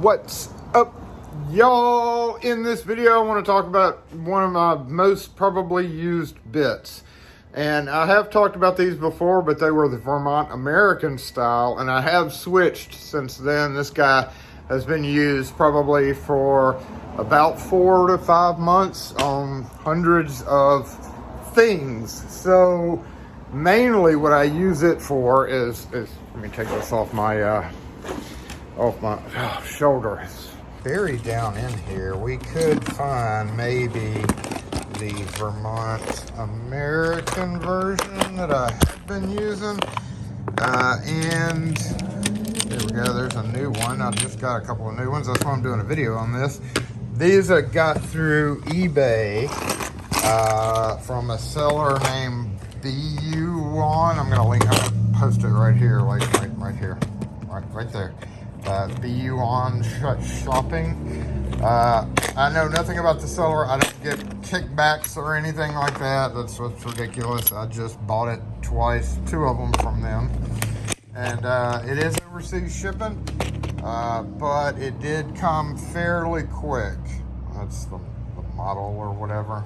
What's up, y'all? In this video I want to talk about one of my most probably used bits, and I have talked about these before, but they were the Vermont American style, and I have switched since then. This guy has been used probably for about 4 to 5 months on hundreds of things. So mainly what I use it for is let me take this off my shoulder. It's buried down in here. We could find maybe the Vermont American version that I have been using. And there we go, there's a new one. I just got a couple of new ones. That's why I'm doing a video on this. These I got through eBay from a seller named buon. I'm gonna link, I'm gonna post it right here, like right here, right there. Buonshopping. I know nothing about the seller. I don't get kickbacks or anything like that. That's what's ridiculous. I just bought it twice, 2 of them from them, and it is overseas shipping, but it did come fairly quick. That's the model or whatever.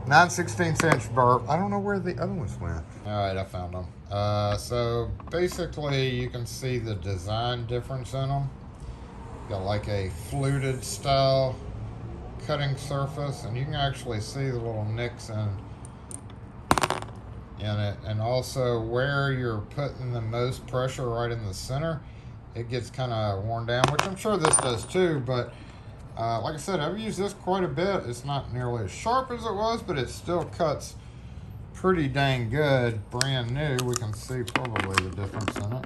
9/16 inch burr. I don't know where the other ones went. All right, I found them. So basically you can see the design difference in them. Got like a fluted style cutting surface, and you can actually see the little nicks in it, and also where you're putting the most pressure right in the center, it gets kind of worn down, which I'm sure this does too, but like I said, I've used this quite a bit. It's not nearly as sharp as it was, but it still cuts pretty dang good. Brand new. We can see probably the difference in it.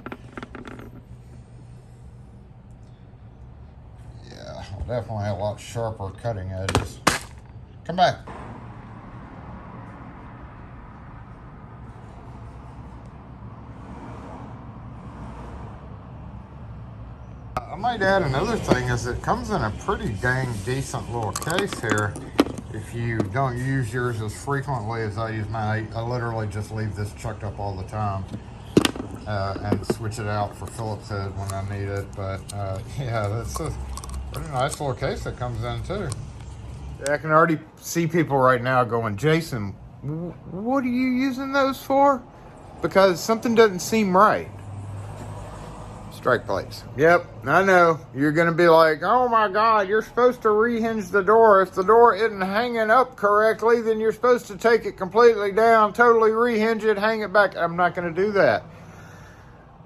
Yeah, definitely a lot sharper cutting edges. Come back. I might add another thing is it comes in a pretty dang decent little case here. If you don't use yours as frequently as I use mine, I literally just leave this chucked up all the time and switch it out for Phillips head when I need it. But yeah, that's a pretty nice little case that comes in too. I can already see people right now going, Jason, what are you using those for? Because something doesn't seem right. Strike plates. Yep, I know. You're going to be like, oh my God, you're supposed to rehinge the door. If the door isn't hanging up correctly, then you're supposed to take it completely down, totally rehinge it, hang it back. I'm not going to do that.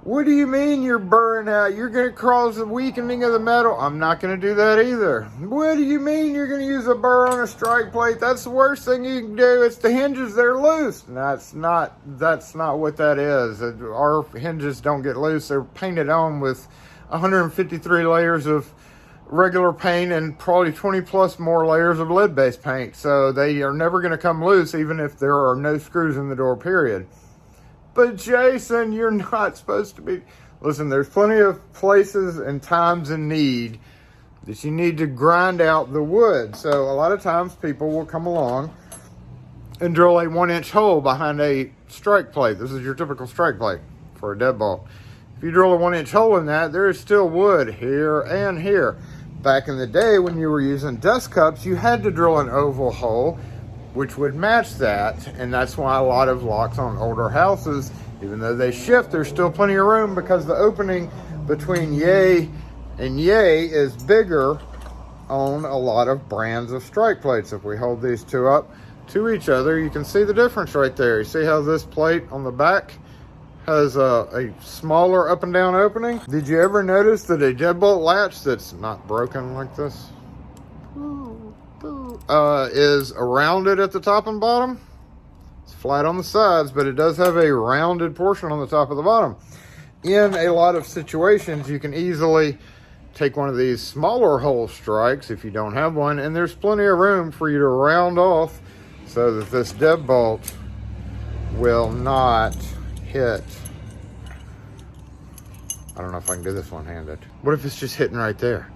What do you mean you're burring out? You're going to cause the weakening of the metal. I'm not going to do that either. What do you mean you're going to use a burr on a strike plate? That's the worst thing you can do. It's the hinges, they're loose. That's not what that is. Our hinges don't get loose. They're painted on with 153 layers of regular paint and probably 20 plus more layers of lead-based paint. So they are never going to come loose even if there are no screws in the door, period. But Jason, you're not supposed to be... Listen, there's plenty of places and times in need that you need to grind out the wood. So a lot of times people will come along and drill a 1-inch hole behind a strike plate. This is your typical strike plate for a deadbolt. If you drill a 1-inch hole in that, there is still wood here and here. Back in the day when you were using dust cups, you had to drill an oval hole which would match that, and that's why a lot of locks on older houses, even though they shift, there's still plenty of room because the opening between yay and yay is bigger on a lot of brands of strike plates. If we hold these two up to each other, you can see the difference right there. You see how this plate on the back has a smaller up and down opening? Did you ever notice that a deadbolt latch that's not broken like this is rounded at the top and bottom? It's flat on the sides, but it does have a rounded portion on the top of the bottom. In a lot of situations, you can easily take one of these smaller hole strikes if you don't have one, and there's plenty of room for you to round off so that this deadbolt will not hit. I don't know if I can do this one-handed. What if it's just hitting right there?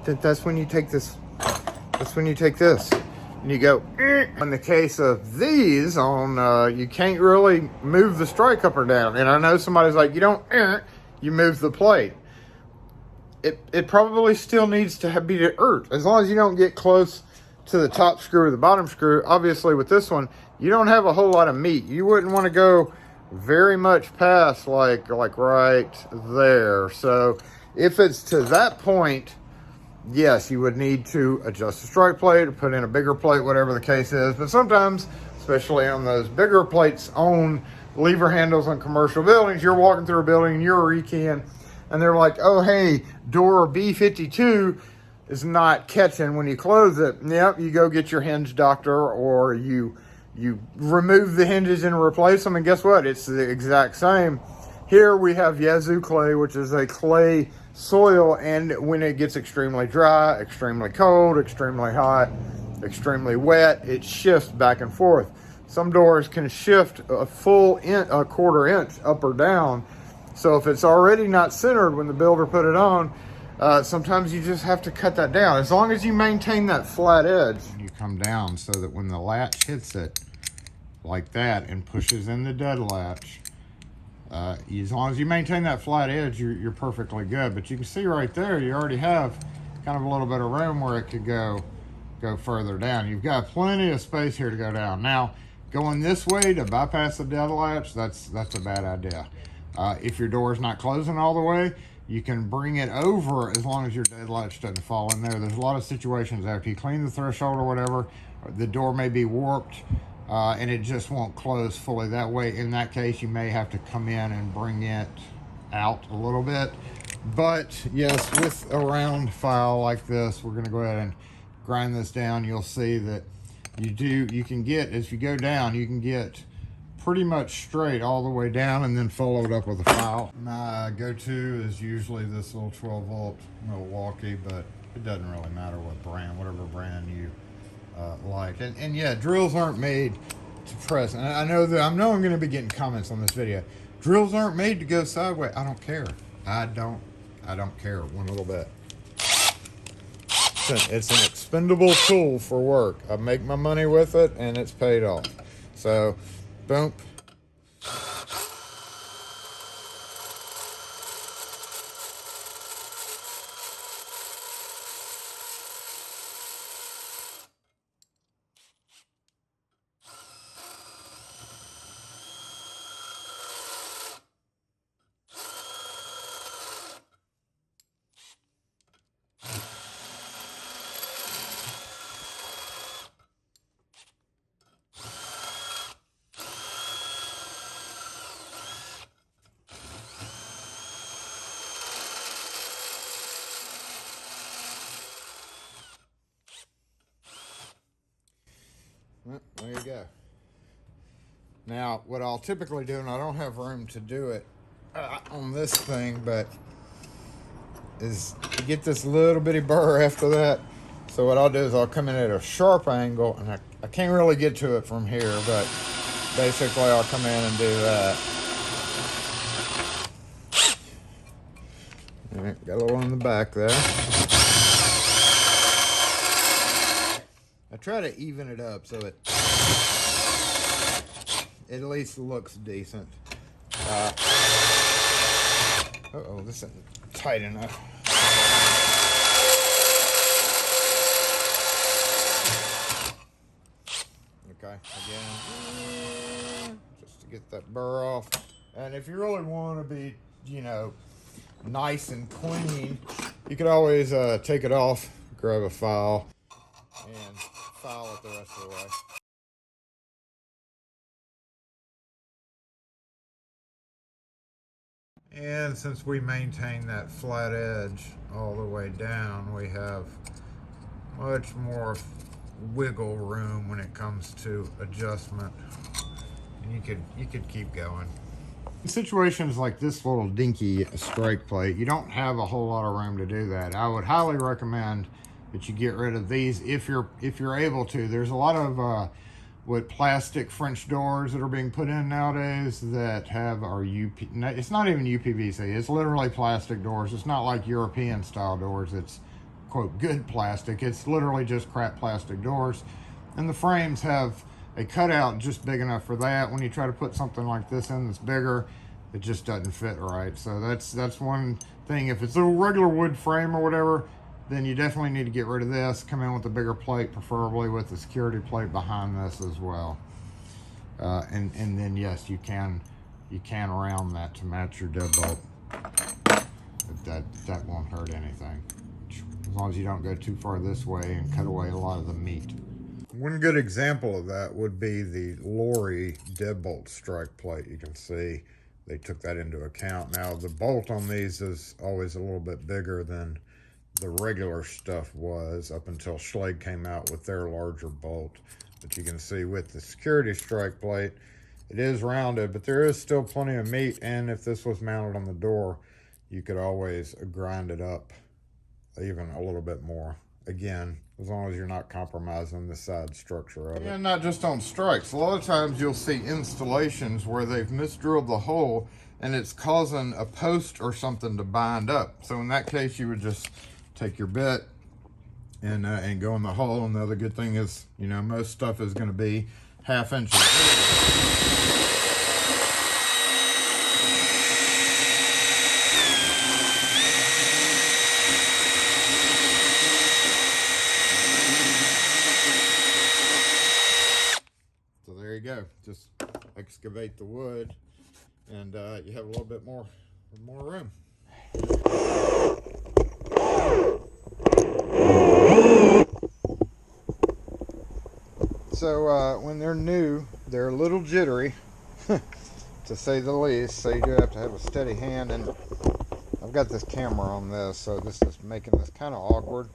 That's when you take this. That's when you take this and you go, in the case of these on, you can't really move the strike up or down. And I know somebody's like, you don't, you move the plate. it probably still needs to be earth, as long as you don't get close to the top screw or the bottom screw. Obviously with this one, you don't have a whole lot of meat. You wouldn't want to go very much past like right there. So if it's to that point, yes, you would need to adjust the strike plate or put in a bigger plate, whatever the case is. But sometimes, especially on those bigger plates on lever handles on commercial buildings, you're walking through a building and you're rekeying, and they're like, oh, hey, door B52 is not catching when you close it. Yep, you go get your hinge doctor, or you remove the hinges and replace them, and guess what? It's the exact same. Here we have Yazoo clay, which is a clay soil, and when it gets extremely dry, extremely cold, extremely hot, extremely wet, it shifts back and forth. Some doors can shift a full inch, a quarter inch up or down. So if it's already not centered when the builder put it on, sometimes you just have to cut that down. As long as you maintain that flat edge, you come down so that when the latch hits it like that and pushes in the dead latch, as long as you maintain that flat edge, you're perfectly good. But you can see right there, you already have kind of a little bit of room where it could go further down. You've got plenty of space here to go down. Now, going this way to bypass the dead latch, that's a bad idea. If your door is not closing all the way, you can bring it over as long as your dead latch doesn't fall in there. There's a lot of situations after you clean the threshold or whatever, the door may be warped and it just won't close fully that way. In that case, you may have to come in and bring it out a little bit. But yes, with a round file like this, we're going to go ahead and grind this down. You'll see that you can get, as you go down, you can get pretty much straight all the way down and then follow it up with a file. My go-to is usually this little 12-volt Milwaukee, but it doesn't really matter what brand, whatever brand you like. And yeah, drills aren't made to press. And I know I'm going to be getting comments on this video. Drills aren't made to go sideways. I don't care. I don't care one little bit. It's an expendable tool for work. I make my money with it, and it's paid off. So, boom. There you go. Now, what I'll typically do, and I don't have room to do it on this thing, but is to get this little bitty burr after that. So what I'll do is I'll come in at a sharp angle, and I can't really get to it from here, but basically I'll come in and do that. All right, got a little in the back there. I try to even it up so it at least looks decent. Uh-oh, this isn't tight enough. Okay, again, just to get that burr off. And if you really want to be, nice and clean, you could always take it off, grab a file, and file it the rest of the way. And since we maintain that flat edge all the way down, we have much more wiggle room when it comes to adjustment. And you could keep going. In situations like this little dinky strike plate, you don't have a whole lot of room to do that. I would highly recommend that you get rid of these if you're able to. There's a lot of plastic French doors that are being put in nowadays that it's not even UPVC, it's literally plastic doors. It's not like European style doors. It's quote good plastic. It's literally just crap plastic doors, and the frames have a cutout just big enough for that. When you try to put something like this in that's bigger, it just doesn't fit right. So that's one thing. If it's a regular wood frame or whatever, then you definitely need to get rid of this. Come in with a bigger plate, preferably with the security plate behind this as well. And then yes, you can round that to match your deadbolt. That won't hurt anything, as long as you don't go too far this way and cut away a lot of the meat. One good example of that would be the Lorry deadbolt strike plate. You can see they took that into account. Now the bolt on these is always a little bit bigger than the regular stuff was up until Schlage came out with their larger bolt. But you can see with the security strike plate, it is rounded, but there is still plenty of meat. And if this was mounted on the door, you could always grind it up even a little bit more. Again, as long as you're not compromising the side structure of it. And not just on strikes. A lot of times you'll see installations where they've misdrilled the hole and it's causing a post or something to bind up. So in that case, you would just take your bit and go in the hole. And the other good thing is, you know, most stuff is going to be 1/2 inches. So there you go. Just excavate the wood, and you have a little bit more room. So when they're new, they're a little jittery, to say the least. So you do have to have a steady hand, and I've got this camera on this, so this is making this kind of awkward.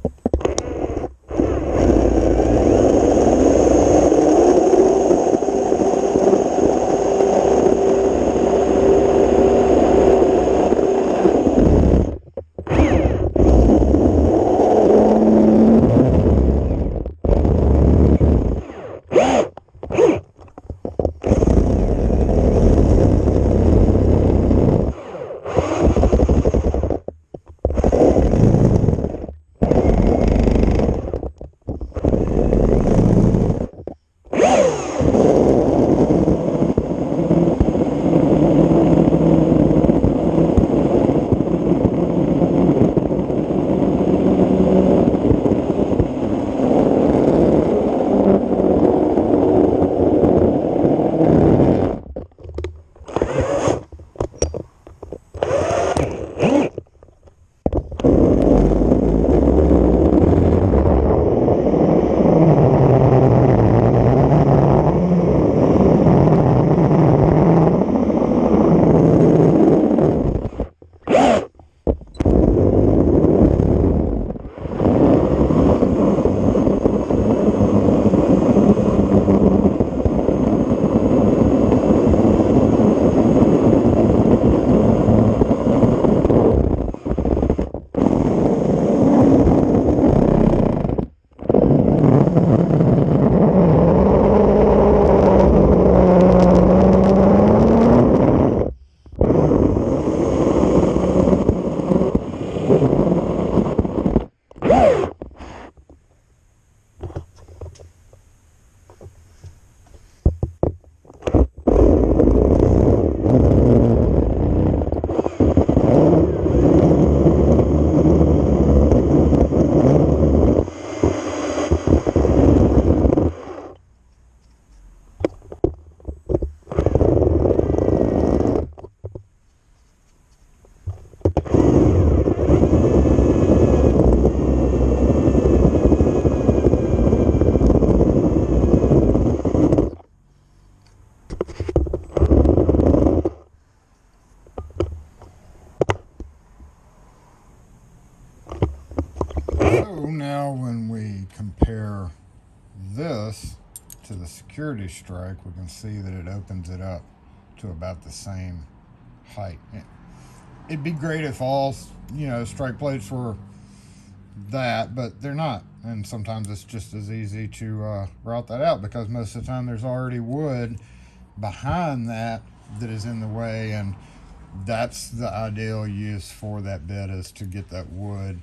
So now when we compare this to the security strike, we can see that it opens it up to about the same height. It'd be great if all, you know, strike plates were that, but they're not. And sometimes it's just as easy to route that out, because most of the time there's already wood behind that is in the way, and that's the ideal use for that bit, is to get that wood,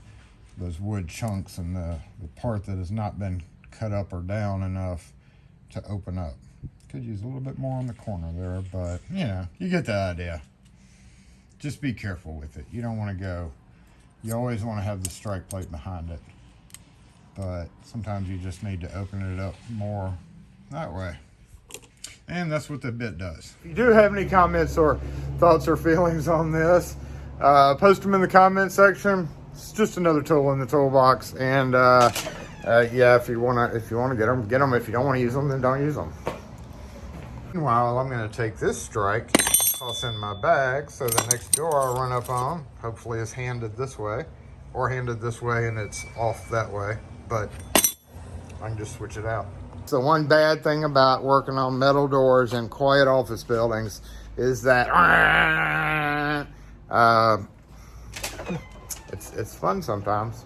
those wood chunks, and the part that has not been cut up or down enough to open up. Could use a little bit more on the corner there, but you know, you get the idea. Just be careful with it. You don't want to go You always want to have the strike plate behind it, but sometimes you just need to open it up more that way. And that's what the bit does. If you do have any comments or thoughts or feelings on this, post them in the comment section. It's just another tool in the toolbox. And yeah, if you wanna get them, get them. If you don't want to use them, then don't use them. Meanwhile, I'm gonna take this strike, toss in my bag, so the next door I run up on, hopefully is handed this way, or handed this way and it's off that way, but I can just switch it out. So one bad thing about working on metal doors in quiet office buildings is that it's fun sometimes.